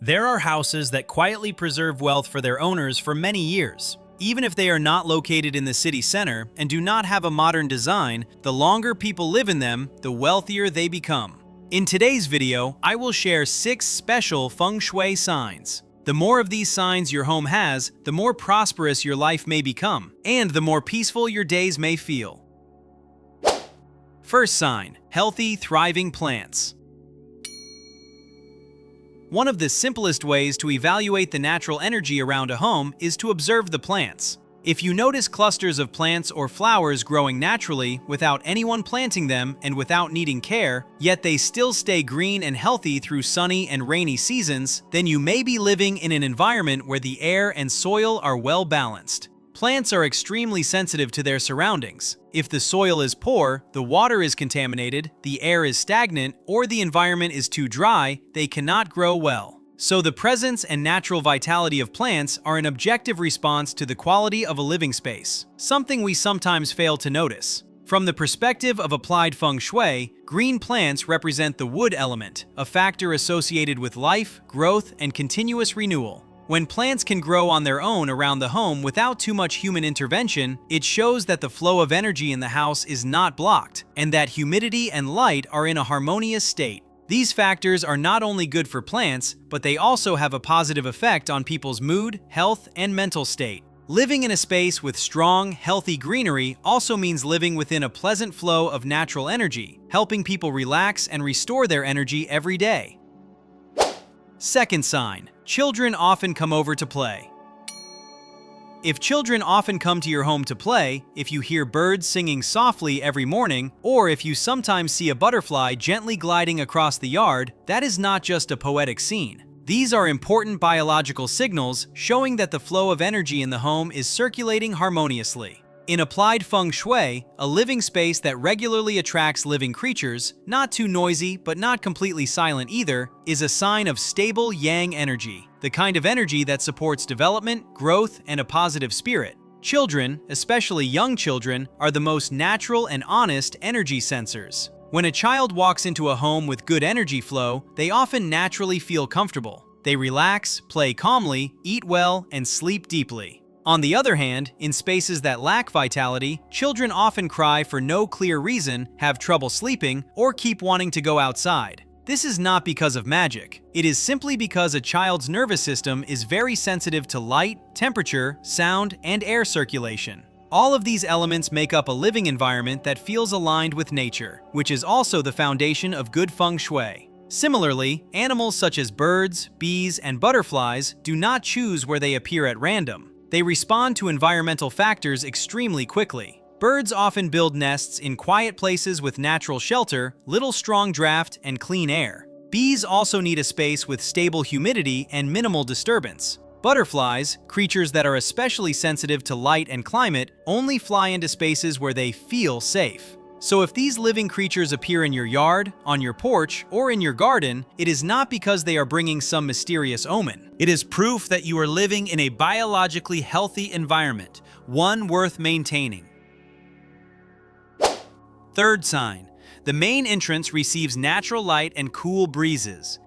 There are houses that quietly preserve wealth for their owners for many years. Even if they are not located in the city center and do not have a modern design, the longer people live in them, the wealthier they become. In today's video, I will share 6 special Feng Shui signs. The more of these signs your home has, the more prosperous your life may become, and the more peaceful your days may feel. First sign: healthy, thriving plants. One of the simplest ways to evaluate the natural energy around a home is to observe the plants. If you notice clusters of plants or flowers growing naturally without anyone planting them and without needing care, yet they still stay green and healthy through sunny and rainy seasons, then you may be living in an environment where the air and soil are well balanced. Plants are extremely sensitive to their surroundings. If the soil is poor, the water is contaminated, the air is stagnant, or the environment is too dry, they cannot grow well. So the presence and natural vitality of plants are an objective response to the quality of a living space, something we sometimes fail to notice. From the perspective of applied Feng Shui, green plants represent the wood element, a factor associated with life, growth, and continuous renewal. When plants can grow on their own around the home without too much human intervention, it shows that the flow of energy in the house is not blocked, and that humidity and light are in a harmonious state. These factors are not only good for plants, but they also have a positive effect on people's mood, health, and mental state. Living in a space with strong, healthy greenery also means living within a pleasant flow of natural energy, helping people relax and restore their energy every day. Second sign: children often come over to play. If children often come to your home to play, if you hear birds singing softly every morning, or if you sometimes see a butterfly gently gliding across the yard, that is not just a poetic scene. These are important biological signals showing that the flow of energy in the home is circulating harmoniously. In applied Feng Shui, a living space that regularly attracts living creatures, not too noisy but not completely silent either, is a sign of stable yang energy, the kind of energy that supports development, growth, and a positive spirit. Children, especially young children, are the most natural and honest energy sensors. When a child walks into a home with good energy flow, they often naturally feel comfortable. They relax, play calmly, eat well, and sleep deeply. On the other hand, in spaces that lack vitality, children often cry for no clear reason, have trouble sleeping, or keep wanting to go outside. This is not because of magic. It is simply because a child's nervous system is very sensitive to light, temperature, sound, and air circulation. All of these elements make up a living environment that feels aligned with nature, which is also the foundation of good Feng Shui. Similarly, animals such as birds, bees, and butterflies do not choose where they appear at random. They respond to environmental factors extremely quickly. Birds often build nests in quiet places with natural shelter, little strong draft, and clean air. Bees also need a space with stable humidity and minimal disturbance. Butterflies, creatures that are especially sensitive to light and climate, only fly into spaces where they feel safe. So if these living creatures appear in your yard, on your porch, or in your garden, it is not because they are bringing some mysterious omen. It is proof that you are living in a biologically healthy environment, one worth maintaining. Third sign: the main entrance receives natural light and cool breezes.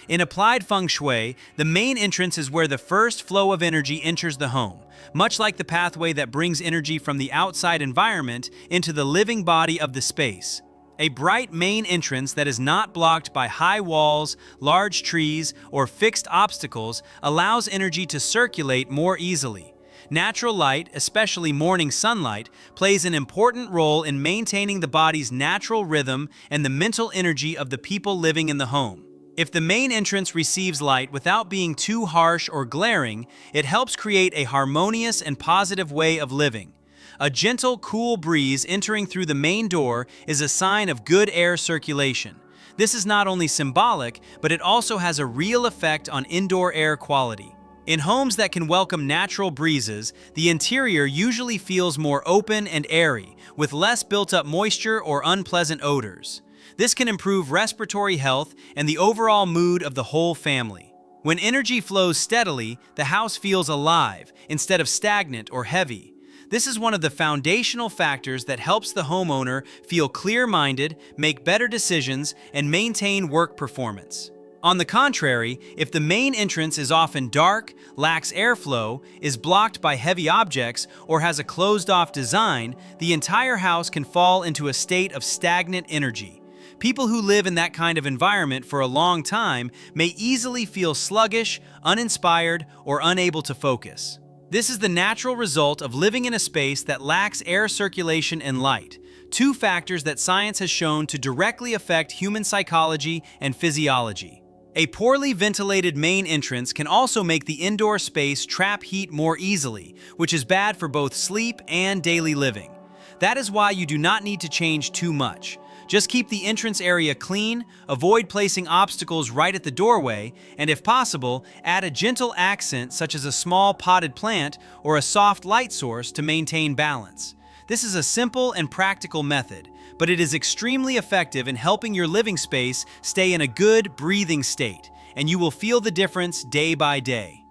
In applied Feng Shui, the main entrance is where the first flow of energy enters the home, much like the pathway that brings energy from the outside environment into the living body of the space. A bright main entrance that is not blocked by high walls, large trees, or fixed obstacles allows energy to circulate more easily. Natural light, especially morning sunlight, plays an important role in maintaining the body's natural rhythm and the mental energy of the people living in the home. If the main entrance receives light without being too harsh or glaring, it helps create a harmonious and positive way of living. A gentle, cool breeze entering through the main door is a sign of good air circulation. This is not only symbolic, but it also has a real effect on indoor air quality. In homes that can welcome natural breezes, the interior usually feels more open and airy, with less built-up moisture or unpleasant odors. This can improve respiratory health and the overall mood of the whole family. When energy flows steadily, the house feels alive instead of stagnant or heavy. This is one of the foundational factors that helps the homeowner feel clear-minded, make better decisions, and maintain work performance. On the contrary, if the main entrance is often dark, lacks airflow, is blocked by heavy objects, or has a closed-off design, the entire house can fall into a state of stagnant energy. People who live in that kind of environment for a long time may easily feel sluggish, uninspired, or unable to focus. This is the natural result of living in a space that lacks air circulation and light, two factors that science has shown to directly affect human psychology and physiology. A poorly ventilated main entrance can also make the indoor space trap heat more easily, which is bad for both sleep and daily living. That is why you do not need to change too much. Just keep the entrance area clean, avoid placing obstacles right at the doorway, and if possible, add a gentle accent such as a small potted plant or a soft light source to maintain balance. This is a simple and practical method, but it is extremely effective in helping your living space stay in a good breathing state, and you will feel the difference day by day.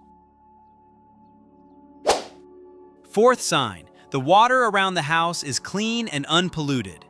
Fourth sign, the water around the house is clean and unpolluted.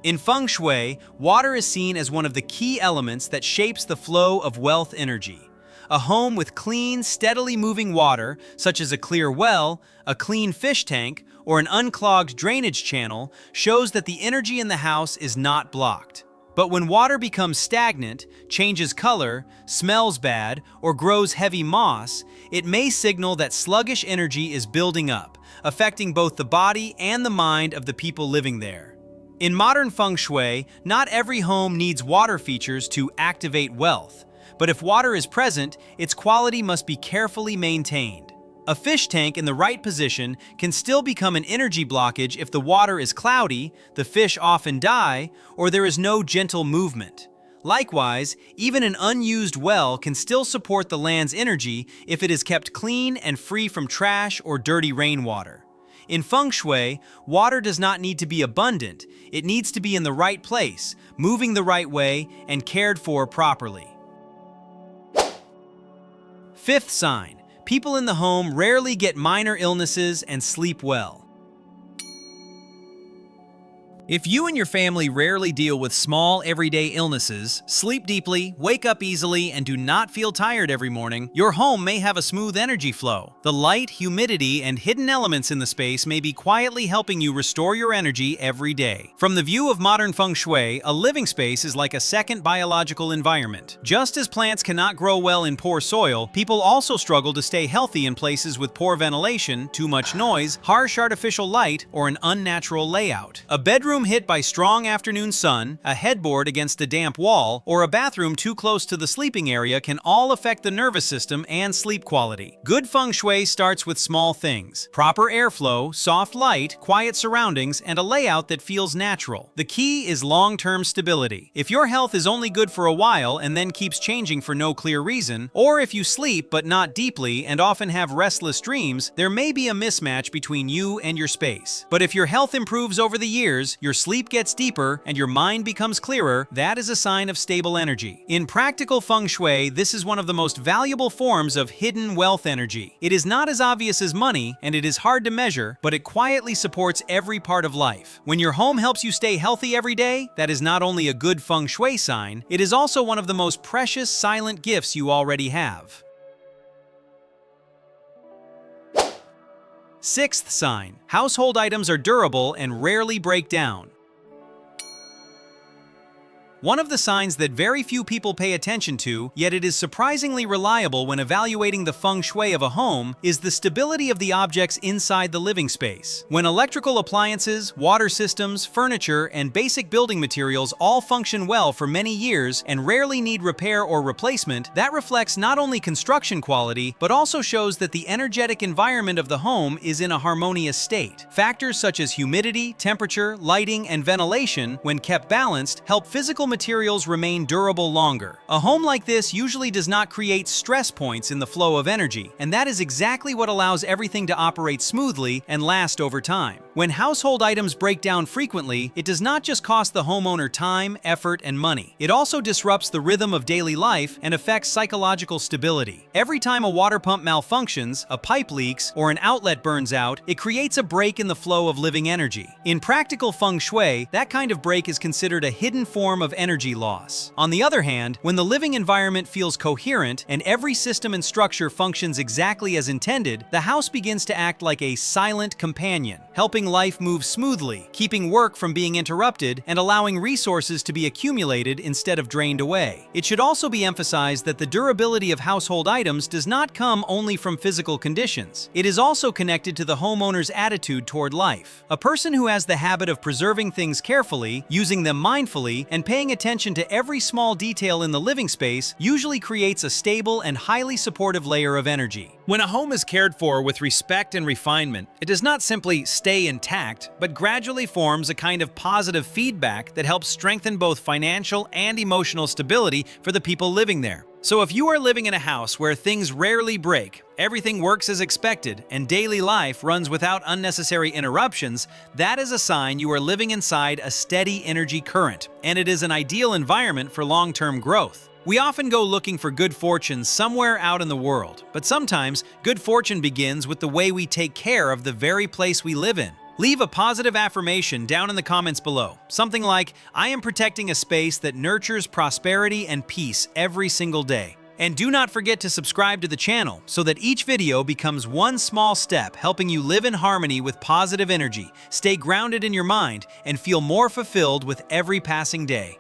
In Feng Shui, water is seen as one of the key elements that shapes the flow of wealth energy. A home with clean, steadily moving water, such as a clear well, a clean fish tank, or an unclogged drainage channel, shows that the energy in the house is not blocked. But when water becomes stagnant, changes color, smells bad, or grows heavy moss, it may signal that sluggish energy is building up, affecting both the body and the mind of the people living there. In modern Feng Shui, not every home needs water features to activate wealth. But if water is present, its quality must be carefully maintained. A fish tank in the right position can still become an energy blockage if the water is cloudy, the fish often die, or there is no gentle movement. Likewise, even an unused well can still support the land's energy if it is kept clean and free from trash or dirty rainwater. In Feng Shui, water does not need to be abundant, it needs to be in the right place, moving the right way, and cared for properly. Fifth sign, people in the home rarely get minor illnesses and sleep well. If you and your family rarely deal with small, everyday illnesses, sleep deeply, wake up easily, and do not feel tired every morning, your home may have a smooth energy flow. The light, humidity, and hidden elements in the space may be quietly helping you restore your energy every day. From the view of modern Feng Shui, a living space is like a second biological environment. Just as plants cannot grow well in poor soil, people also struggle to stay healthy in places with poor ventilation, too much noise, harsh artificial light, or an unnatural layout. A bedroom hit by strong afternoon sun, a headboard against a damp wall, or a bathroom too close to the sleeping area can all affect the nervous system and sleep quality. Good Feng Shui starts with small things: proper airflow, soft light, quiet surroundings, and a layout that feels natural. The key is long-term stability. If your health is only good for a while and then keeps changing for no clear reason, or if you sleep but not deeply and often have restless dreams, there may be a mismatch between you and your space. But if your health improves over the years, your sleep gets deeper, and your mind becomes clearer, that is a sign of stable energy. In practical Feng Shui, this is one of the most valuable forms of hidden wealth energy. It is not as obvious as money, and it is hard to measure, but it quietly supports every part of life. When your home helps you stay healthy every day, that is not only a good Feng Shui sign, it is also one of the most precious silent gifts you already have. Sixth sign, household items are durable and rarely break down. One of the signs that very few people pay attention to, yet it is surprisingly reliable when evaluating the feng shui of a home, is the stability of the objects inside the living space. When electrical appliances, water systems, furniture, and basic building materials all function well for many years and rarely need repair or replacement, that reflects not only construction quality, but also shows that the energetic environment of the home is in a harmonious state. Factors such as humidity, temperature, lighting, and ventilation, when kept balanced, help physical materials remain durable longer. A home like this usually does not create stress points in the flow of energy, and that is exactly what allows everything to operate smoothly and last over time. When household items break down frequently, it does not just cost the homeowner time, effort, and money. It also disrupts the rhythm of daily life and affects psychological stability. Every time a water pump malfunctions, a pipe leaks, or an outlet burns out, it creates a break in the flow of living energy. In practical feng shui, that kind of break is considered a hidden form of energy loss. On the other hand, when the living environment feels coherent and every system and structure functions exactly as intended, the house begins to act like a silent companion, helping life move smoothly, keeping work from being interrupted, and allowing resources to be accumulated instead of drained away. It should also be emphasized that the durability of household items does not come only from physical conditions. It is also connected to the homeowner's attitude toward life. A person who has the habit of preserving things carefully, using them mindfully, and paying attention to every small detail in the living space usually creates a stable and highly supportive layer of energy. When a home is cared for with respect and refinement, it does not simply stay intact, but gradually forms a kind of positive feedback that helps strengthen both financial and emotional stability for the people living there. So if you are living in a house where things rarely break, everything works as expected, and daily life runs without unnecessary interruptions, that is a sign you are living inside a steady energy current, and it is an ideal environment for long-term growth. We often go looking for good fortune somewhere out in the world, but sometimes good fortune begins with the way we take care of the very place we live in. Leave a positive affirmation down in the comments below. Something like, "I am protecting a space that nurtures prosperity and peace every single day." And do not forget to subscribe to the channel so that each video becomes one small step helping you live in harmony with positive energy, stay grounded in your mind, and feel more fulfilled with every passing day.